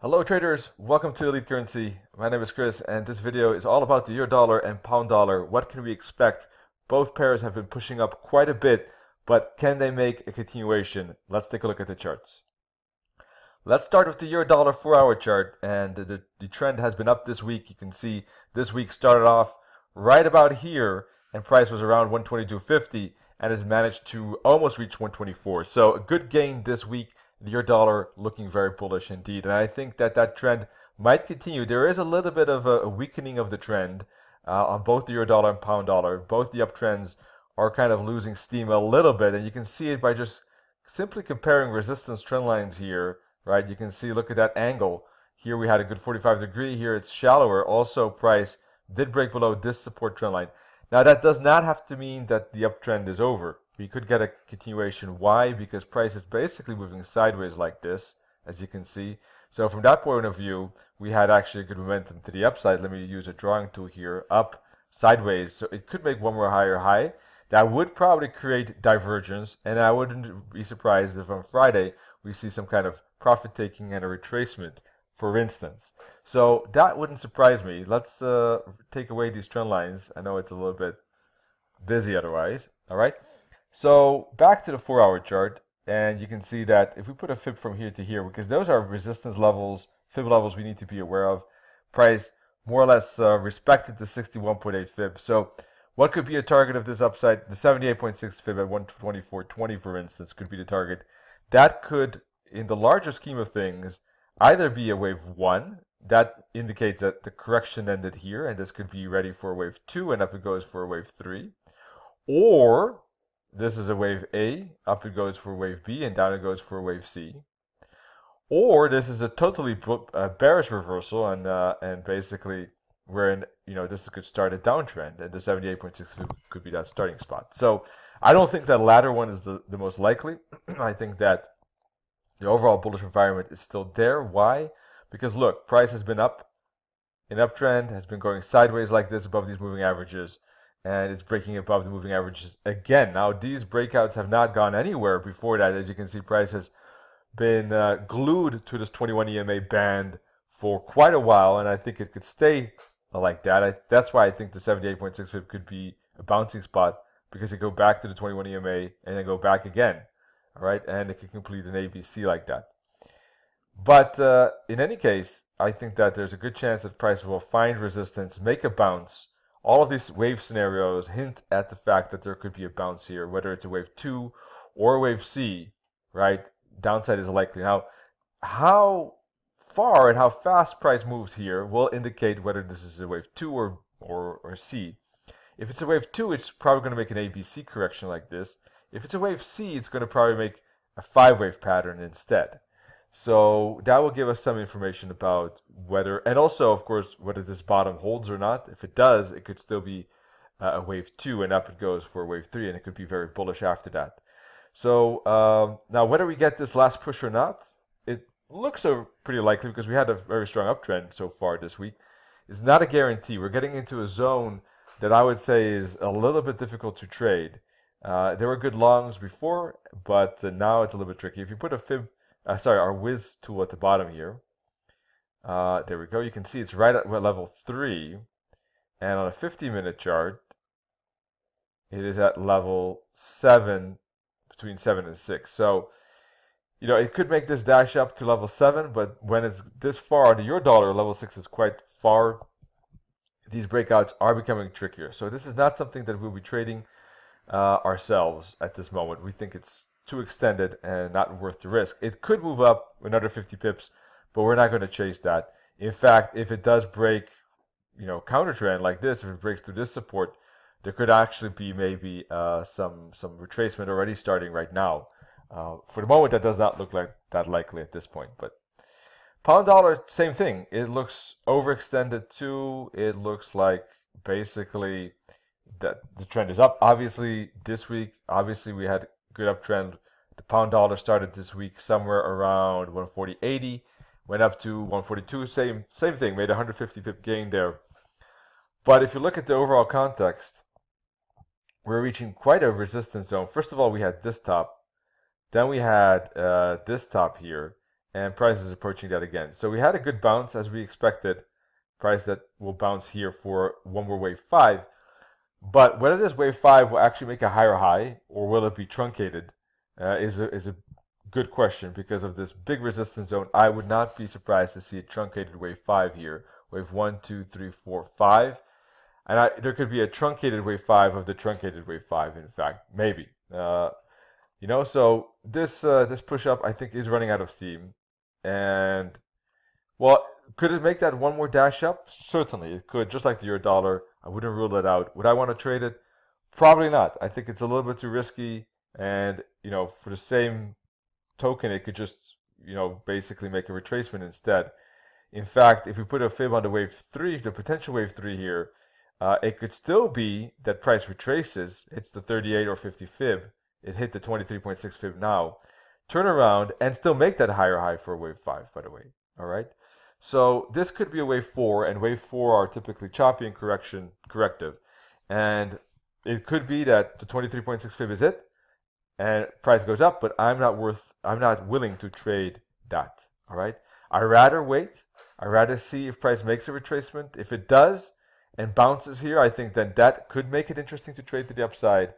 Hello traders, welcome to Elite Currency. My name is Chris and this video is all about the euro dollar and pound dollar. What can we expect? Both pairs have been pushing up quite a bit, but can they make a continuation? Let's take a look at the charts. Let's start with the euro dollar 4-hour chart, and the trend has been up this week. You can see this week started off right about here and price was around 122.50 and has managed to almost reach 124. So a good gain this week. The euro dollar looking very bullish indeed, and I think that trend might continue. There is a little bit of a weakening of the trend on both the euro dollar and pound dollar. Both the uptrends are kind of losing steam a little bit, and you can see it by just simply comparing resistance trend lines here, right? You can see, look at that angle. Here we had a good 45-degree, here it's shallower. Also, price did break below this support trend line. Now, that does not have to mean that the uptrend is over. We could get a continuation. Why? Because price is basically moving sideways like this, as you can see. So from that point of view, we had actually a good momentum to the upside. Let me use a drawing tool here, up, sideways. So it could make one more higher high. That would probably create divergence, and I wouldn't be surprised if on Friday we see some kind of profit taking and a retracement, for instance. So that wouldn't surprise me. Let's take away these trend lines. I know it's a little bit busy otherwise. All right. So back to the 4-hour chart, and you can see that if we put a fib from here to here, because those are resistance levels, fib levels we need to be aware of, price more or less respected the 61.8 fib. So what could be a target of this upside? The 78.6 fib at 124.20, for instance, could be the target. That could, in the larger scheme of things, either be a wave 1. That indicates that the correction ended here, and this could be ready for a wave 2, and up it goes for a wave 3. Or this is a wave A, up it goes for wave B, and down it goes for wave C. Or this is a totally bearish reversal, and basically we're in, this could start a downtrend, and the 78.6 could be that starting spot. So I don't think that latter one is the most likely. I think that the overall bullish environment is still there. Why? Because look, price has been up, an uptrend, has been going sideways like this above these moving averages, and it's breaking above the moving averages again. Now, these breakouts have not gone anywhere before that. As you can see, price has been glued to this 21 EMA band for quite a while, and I think it could stay like that. That's why I think the 78.6 fib could be a bouncing spot, because it go back to the 21 EMA and then go back again, all right? And it can complete an ABC like that. But in any case, I think that there's a good chance that price will find resistance, make a bounce. All of these wave scenarios hint at the fact that there could be a bounce here, whether it's a wave 2 or a wave C, right? Downside is likely. Now, how far and how fast price moves here will indicate whether this is a wave 2 or C. If it's a wave 2, it's probably going to make an ABC correction like this. If it's a wave C, it's going to probably make a 5-wave pattern instead. So that will give us some information about whether, and also, of course, whether this bottom holds or not. If it does, it could still be a wave 2, and up it goes for a wave 3, and it could be very bullish after that. So now, whether we get this last push or not, it looks pretty likely because we had a very strong uptrend so far this week. It's not a guarantee. We're getting into a zone that I would say is a little bit difficult to trade. There were good longs before, but now it's a little bit tricky. If you put a fib, our Wiz tool at the bottom here. There we go. You can see it's right at level 3. And on a 50-minute chart, it is at level 7, between 7 and 6. So, it could make this dash up to level 7, but when it's this far, the euro dollar, level 6 is quite far. These breakouts are becoming trickier. So this is not something that we'll be trading ourselves at this moment. We think it's too extended and not worth the risk. It could move up another 50 pips, but we're not going to chase that. In fact, if it does break, counter trend like this, if it breaks through this support, there could actually be maybe some retracement already starting right now. For the moment, that does not look like that likely at this point. But pound dollar, same thing. It looks overextended too. It looks like basically that the trend is up. Obviously, this week, we had good uptrend. The pound dollar started this week somewhere around 140.80, went up to 142. Same thing, made a 150 pip gain there. But if you look at the overall context, we're reaching quite a resistance zone. First of all, we had this top, then we had this top here, and price is approaching that again. So we had a good bounce as we expected. Price that will bounce here for one more wave 5. But whether this wave 5 will actually make a higher high or will it be truncated is a good question because of this big resistance zone. I would not be surprised to see a truncated wave 5 here. Wave 1, 2, 3, 4, 5. And there could be a truncated wave 5 of the truncated wave 5, in fact. Maybe. You know, so this push up, I think, is running out of steam. And, well, could it make that one more dash up? Certainly, it could, just like the euro dollar. I wouldn't rule it out. Would I want to trade it? Probably not. I think it's a little bit too risky. And, you know, for the same token, it could just, you know, basically make a retracement instead. In fact, if we put a fib on the wave 3, the potential wave 3 here, it could still be that price retraces, hits the 38 or 50 fib. It hit the 23.6 fib now. Turn around and still make that higher high for wave 5, by the way. All right. So this could be a wave 4, and wave 4 are typically choppy and corrective. And it could be that the 23.6 fib is it, and price goes up, but I'm not willing to trade that. All right. I rather wait. I rather see if price makes a retracement. If it does and bounces here, I think then that could make it interesting to trade to the upside.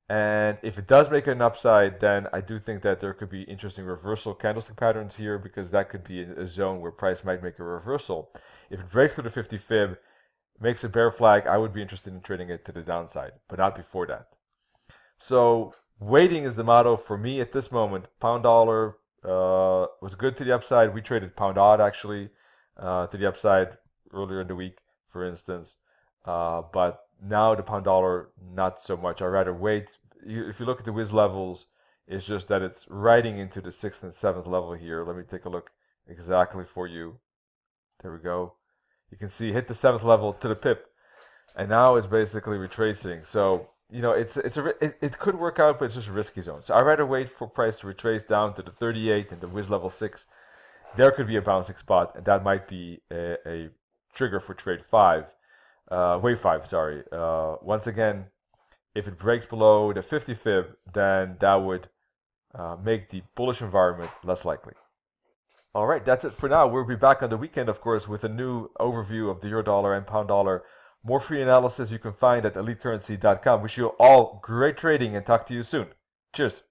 And if it does make an upside, then I do think that there could be interesting reversal candlestick patterns here because that could be a zone where price might make a reversal. If it breaks through the 50 fib, makes a bear flag, I would be interested in trading it to the downside, but not before that. So waiting is the motto for me at this moment. Pound dollar was good to the upside. We traded pound odd actually to the upside earlier in the week, for instance. But now the pound dollar, not so much. I'd rather wait. If you look at the WIS levels, it's just that it's riding into the 6th and 7th level here. Let me take a look exactly for you. There we go. You can see hit the 7th level to the pip, and now it's basically retracing. So you know it could work out, but it's just a risky zone. So I'd rather wait for price to retrace down to the 38 and the WIS level 6. There could be a bouncing spot, and that might be a trigger for trade 5. Wave 5, sorry. Once again, if it breaks below the 50 fib, then that would make the bullish environment less likely. All right, that's it for now. We'll be back on the weekend, of course, with a new overview of the euro dollar and pound dollar. More free analysis you can find at elitecurrency.com. Wish you all great trading and talk to you soon. Cheers.